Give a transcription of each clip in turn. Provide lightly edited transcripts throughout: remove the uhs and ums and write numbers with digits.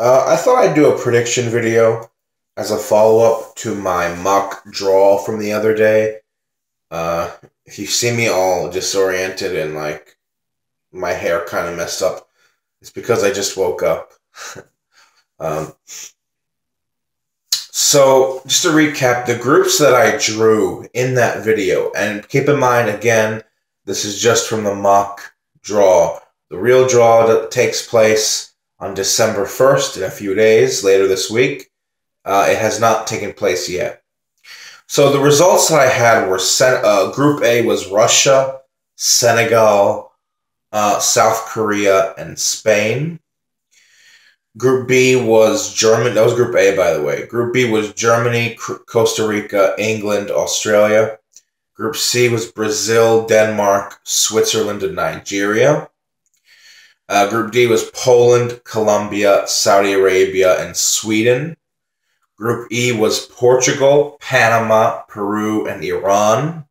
I thought I'd do a prediction video as a follow-up to my mock draw from the other day. Uh, if you see me all disoriented and like my hair kind of messed up, it's because I just woke up. um, so just to recap, the groups that I drew in that video, and keep in mind again, this is just from the mock draw. The real draw that takes place on December 1st in a few days, later this week. It has not taken place yet. So the results that I had were Group A was Russia, Senegal, South Korea, and Spain. Group B was Germany. That was Group A, by the way. Group B was Germany, Costa Rica, England, Australia. Group C was Brazil, Denmark, Switzerland, and Nigeria. Group D was Poland, Colombia, Saudi Arabia, and Sweden. Group E was Portugal, Panama, Peru, and Iran.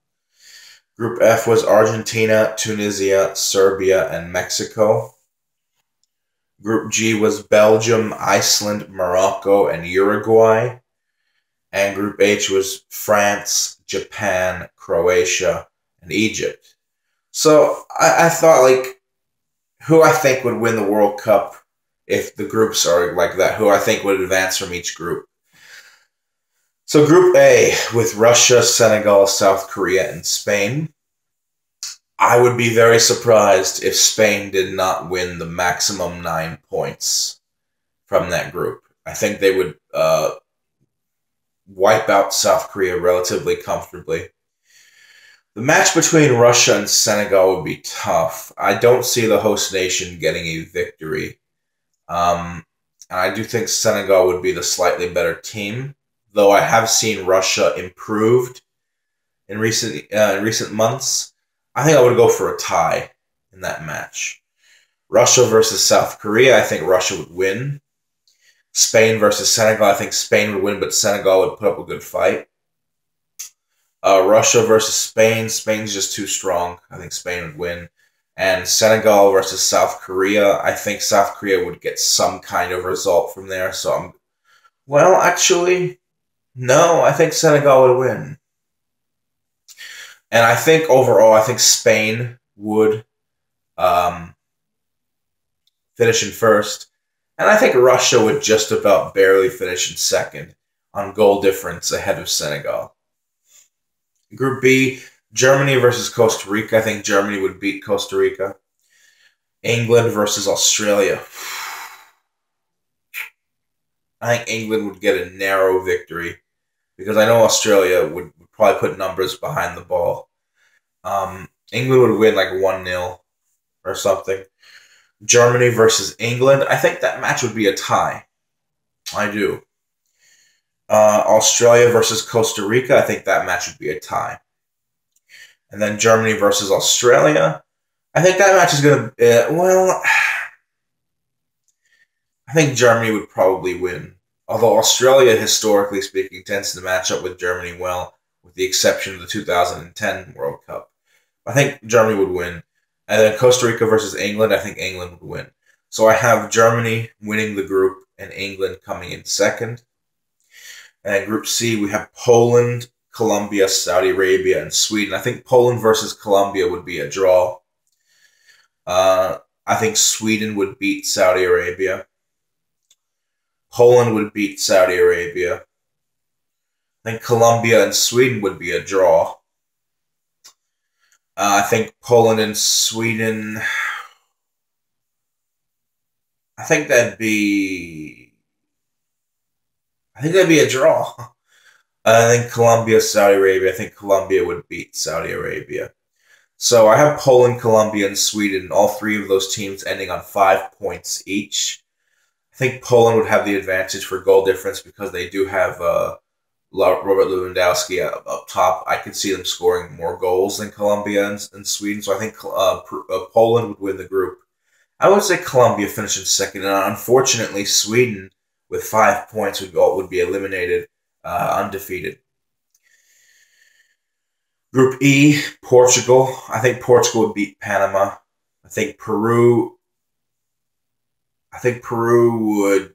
Group F was Argentina, Tunisia, Serbia, and Mexico. Group G was Belgium, Iceland, Morocco, and Uruguay. And Group H was France, Japan, Croatia, and Egypt. So I thought, like, who I think would win the World Cup if the groups are like that, who I think would advance from each group. So Group A with Russia, Senegal, South Korea, and Spain. I would be very surprised if Spain did not win the maximum 9 points from that group. I think they would wipe out South Korea relatively comfortably. The match between Russia and Senegal would be tough. I don't see the host nation getting a victory. And I do think Senegal would be the slightly better team, though I have seen Russia improved in recent months. I think I would go for a tie in that match. Russia versus South Korea, I think Russia would win. Spain versus Senegal, I think Spain would win, but Senegal would put up a good fight. Russia versus Spain, Spain's just too strong. I think Spain would win. And Senegal versus South Korea, I think South Korea would get some kind of result from there. So actually, no, I think Senegal would win. And I think overall, I think Spain would finish in first. And I think Russia would just about barely finish in second on goal difference ahead of Senegal. Group B, Germany versus Costa Rica. I think Germany would beat Costa Rica. England versus Australia. I think England would get a narrow victory because I know Australia would probably put numbers behind the ball. England would win like 1-0 or something. Germany versus England. I think that match would be a tie. I do. Australia versus Costa Rica. I think that match would be a tie. And then Germany versus Australia. I think that match is going to... I think Germany would probably win. Although Australia, historically speaking, tends to match up with Germany well, with the exception of the 2010 World Cup. I think Germany would win. And then Costa Rica versus England, I think England would win. So I have Germany winning the group and England coming in second. And Group C, we have Poland, Colombia, Saudi Arabia, and Sweden. I think Poland versus Colombia would be a draw. I think Sweden would beat Saudi Arabia. Poland would beat Saudi Arabia. I think Colombia and Sweden would be a draw. I think Poland and Sweden... I think that'd be a draw. I think Colombia, Saudi Arabia. I think Colombia would beat Saudi Arabia. So I have Poland, Colombia, and Sweden, all three of those teams ending on 5 points each. I think Poland would have the advantage for goal difference because they do have Robert Lewandowski up top. I could see them scoring more goals than Colombia and Sweden, so I think Poland would win the group. I would say Colombia finished in second, and unfortunately, Sweden with 5 points would be eliminated undefeated. Group E, Portugal. I think Portugal would beat Panama. I think Peru would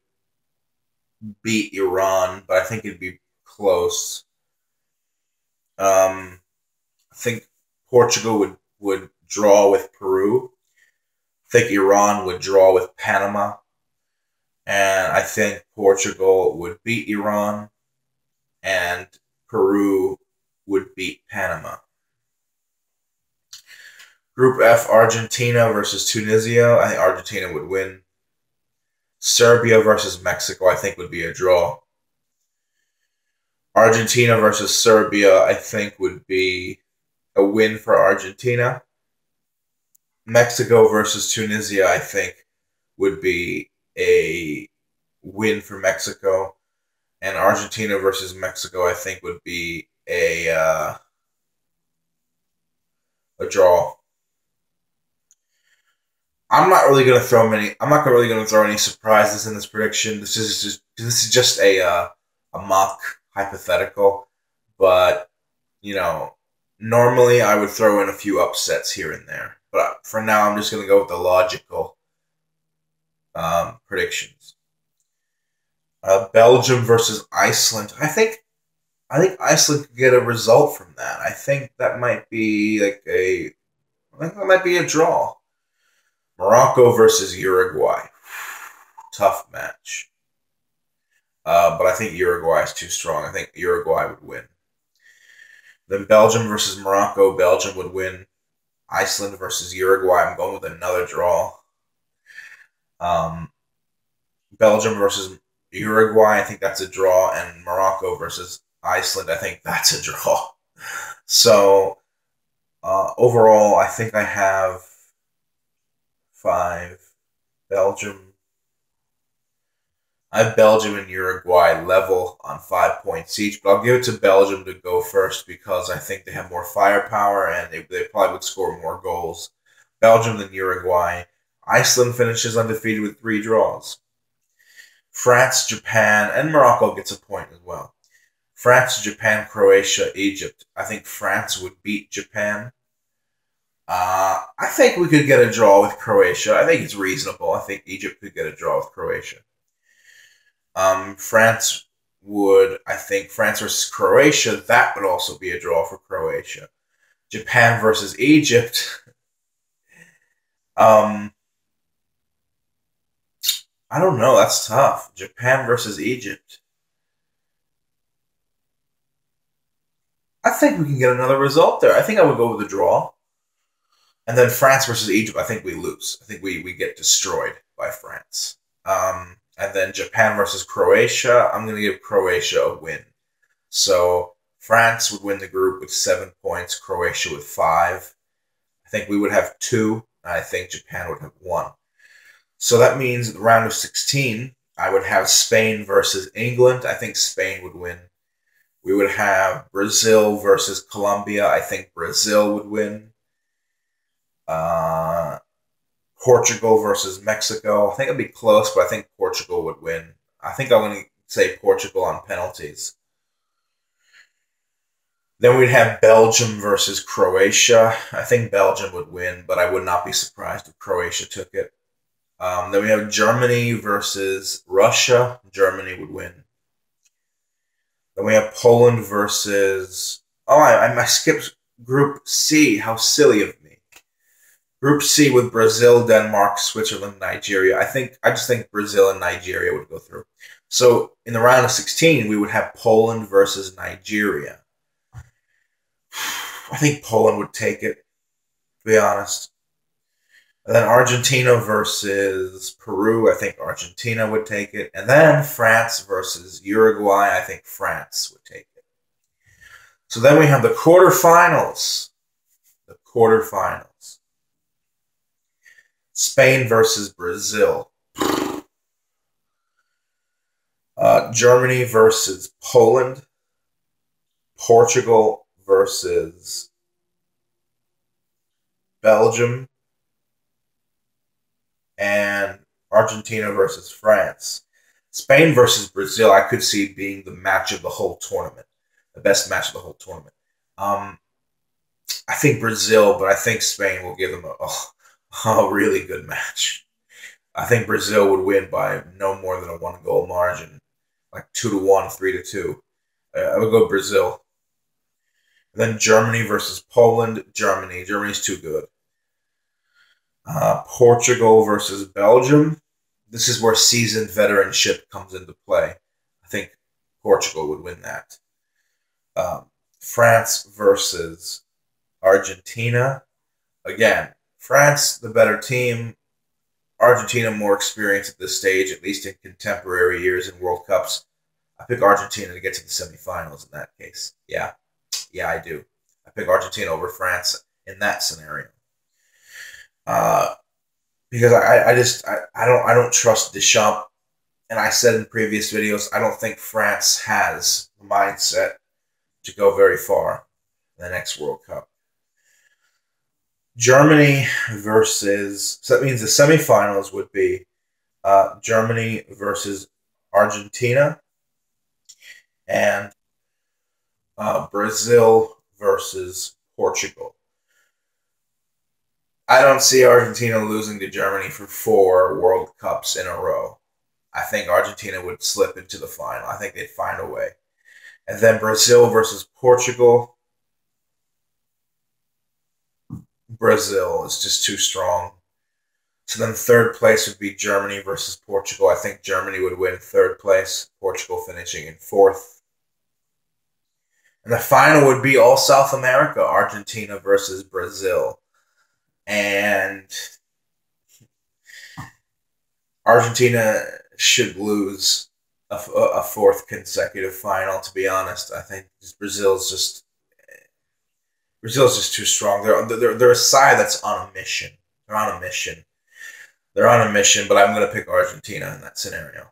beat Iran, but I think it'd be close. I think Portugal would draw with Peru. I think Iran would draw with Panama. And I think Portugal would beat Iran, and Peru would beat Panama. Group F, Argentina versus Tunisia. I think Argentina would win. Serbia versus Mexico, I think, would be a draw. Argentina versus Serbia, I think, would be a win for Argentina. Mexico versus Tunisia, I think, would be a win for Mexico. And Argentina versus Mexico, I think, would be a draw. I'm not really going to throw any surprises in this prediction. This is just a mock hypothetical, but normally I would throw in a few upsets here and there. But for now, I'm just going to go with the logical predictions. Belgium versus Iceland. I think Iceland could get a result from that. I think that might be a draw. Morocco versus Uruguay. Tough match. But I think Uruguay is too strong. I think Uruguay would win. Then Belgium versus Morocco. Belgium would win. Iceland versus Uruguay. I'm going with another draw. Belgium versus Uruguay. I think that's a draw. And Morocco versus Iceland. I think that's a draw. So overall, I think I have 5. I have Belgium and Uruguay level on 5 points each, but I'll give it to Belgium to go first because I think they have more firepower and they probably would score more goals. Belgium than Uruguay. Iceland finishes undefeated with 3 draws. France, Japan, and Morocco gets a point as well. France, Japan, Croatia, Egypt. I think France would beat Japan. I think we could get a draw with Croatia. I think it's reasonable. I think Egypt could get a draw with Croatia. France versus Croatia, that would also be a draw for Croatia. Japan versus Egypt. I don't know. That's tough. Japan versus Egypt. I think we can get another result there. I think I would go with a draw. And then France versus Egypt, I think we lose. I think we get destroyed by France. And then Japan versus Croatia, I'm going to give Croatia a win. So France would win the group with 7 points, Croatia with 5. I think we would have 2, and I think Japan would have 1. So that means the round of 16, I would have Spain versus England. I think Spain would win. We would have Brazil versus Colombia. I think Brazil would win. Portugal versus Mexico. I think it'd be close, but I think Portugal would win. I think I'm going to say Portugal on penalties. Then we'd have Belgium versus Croatia. I think Belgium would win, but I would not be surprised if Croatia took it. Then we have Germany versus Russia. Germany would win. Then we have Poland versus... Oh, I skipped Group C. How silly of me. Group C with Brazil, Denmark, Switzerland, Nigeria. I just think Brazil and Nigeria would go through. So in the round of 16, we would have Poland versus Nigeria. I think Poland would take it, to be honest. And then Argentina versus Peru. I think Argentina would take it. And then France versus Uruguay. I think France would take it. So then we have the quarterfinals. The quarterfinals. Spain versus Brazil. Germany versus Poland. Portugal versus Belgium. And Argentina versus France. Spain versus Brazil, I could see being the match of the whole tournament. The best match of the whole tournament. I think Brazil, but I think Spain will give them a really good match. I think Brazil would win by no more than a 1-goal margin. like 2-1, 3-2. I would go Brazil. And then Germany versus Poland. Germany. Germany's too good. Portugal versus Belgium. This is where seasoned veteranship comes into play. I think Portugal would win that. France versus Argentina. Again, France, the better team. Argentina, more experience at this stage, at least in contemporary years in World Cups. I pick Argentina to get to the semifinals in that case. Yeah, I do. I pick Argentina over France in that scenario. Because I don't trust Deschamps, and I said in previous videos I don't think France has the mindset to go very far in the next World Cup. Germany versus, so that means the semifinals would be Germany versus Argentina and Brazil versus Portugal. I don't see Argentina losing to Germany for 4 World Cups in a row. I think Argentina would slip into the final. I think they'd find a way. And then Brazil versus Portugal. Brazil is just too strong. So then third place would be Germany versus Portugal. I think Germany would win third place, Portugal finishing in fourth. And the final would be all South America, Argentina versus Brazil. And Argentina should lose a fourth consecutive final, to be honest. I think Brazil's just too strong. They're a side that's on a mission. They're on a mission. But I'm going to pick Argentina in that scenario.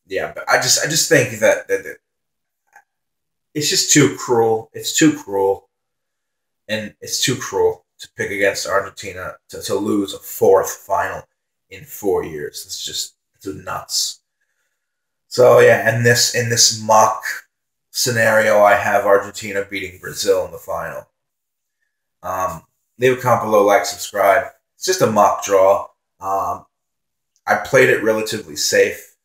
Yeah, but I just think that it's just too cruel. It's too cruel. And it's too cruel to pick against Argentina to lose a fourth final in 4 years. It's nuts. So yeah, in this mock scenario, I have Argentina beating Brazil in the final. Leave a comment below, like, subscribe. It's just a mock draw. I played it relatively safe.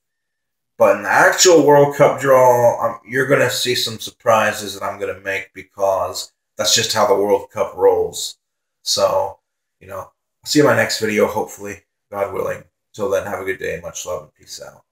But in the actual World Cup draw, you're going to see some surprises that I'm going to make because that's just how the World Cup rolls. So, I'll see you in my next video, hopefully, God willing. Till then, have a good day. Much love and peace out.